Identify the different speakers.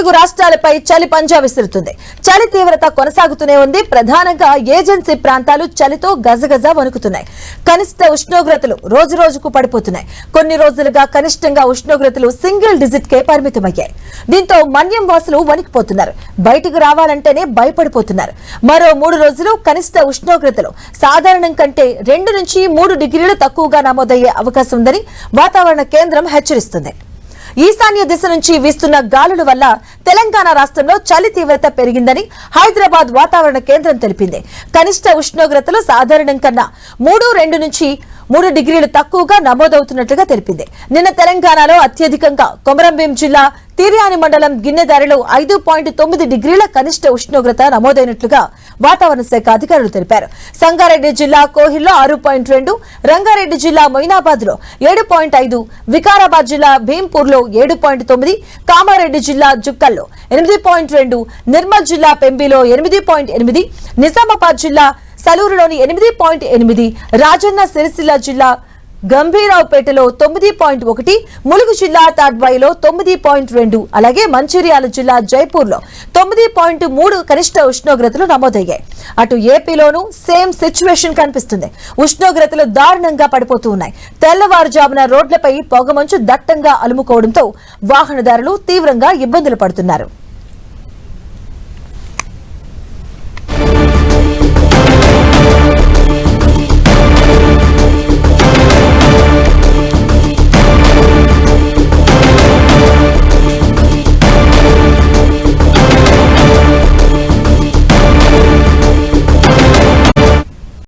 Speaker 1: తెలుగు రాష్ట్రాలపై చలి పంజా విసురుతుంది. చలి తీవ్రత కొనసాగుతూనే ఉంది. ప్రధానంగా ఏజెన్సీ ప్రాంతాలు చలితో గజగజ వణుకుతున్నాయి. కనిష్ట ఉష్ణోగ్రతలు రోజు రోజుకు పడిపోతున్నాయి. కొన్ని రోజులుగా కనిష్టంగా ఉష్ణోగ్రతలు సింగిల్ డిజిట్ కే పరిమితమయ్యాయి. దీంతో మన్యం వాసులు వణికిపోతున్నారు. బయటకు రావాలంటేనే భయపడిపోతున్నారు. మరో 3 రోజులు కనిష్ట ఉష్ణోగ్రతలు సాధారణం కంటే 2 నుంచి 3 డిగ్రీలు తక్కువగా నమోదయ్యే అవకాశం ఉందని వాతావరణ కేంద్రం హెచ్చరిస్తుంది. ఈశాన్య దిశ నుంచి వీస్తున్న గాలుల వల్ల తెలంగాణ రాష్ట్రంలో చలి తీవ్రత పెరిగిందని హైదరాబాద్ వాతావరణ కేంద్రం తెలిపింది. కనిష్ట ఉష్ణోగ్రతలు సాధారణం కన్నా 2 నుంచి 3 డిగ్రీలు తక్కువగా నమోదవుతున్నట్లుగా తెలిపింది. నిన్న తెలంగాణలో అత్యధికంగా కొమరంభీం జిల్లా తిర్యాని మండలం గిన్నెదారిలో 5.9 డిగ్రీల కనిష్ట ఉష్ణోగ్రత నమోదైనట్లుగా వాతావరణ శాఖ అధికారులు తెలిపారు. సంగారెడ్డి జిల్లా కోహిల్లో 6.2, రంగారెడ్డి జిల్లా మొయినాబాద్ లో 7.5, వికారాబాద్ జిల్లా భీంపూర్ లో 7.9, కామారెడ్డి జిల్లా జుక్కల్లో 8.2, నిర్మల్ జిల్లా పెంబిలో 8.8, నిజామాబాద్ జిల్లా సలూరులోని 8.8, రాజన్న సిరిసిల్ల జిల్లా గంభీరావుపేటలో 9.1, ములుగు జిల్లా తాడ్వాయిలో 9.2, అలాగే మంచిర్యాల జిల్లా జైపూర్లో 9.3 కనిష్ట ఉష్ణోగ్రతలు నమోదయ్యాయి. అటు ఏపీలోనూ సేమ్ సిచ్యువేషన్ కనిపిస్తుంది. ఉష్ణోగ్రతలు దారుణంగా పడిపోతూ ఉన్నాయి. తెల్లవారుజామున రోడ్లపై పొగమంచు దట్టంగా అలుముకోవడంతో వాహనదారులు తీవ్రంగా ఇబ్బందులు పడుతున్నారు.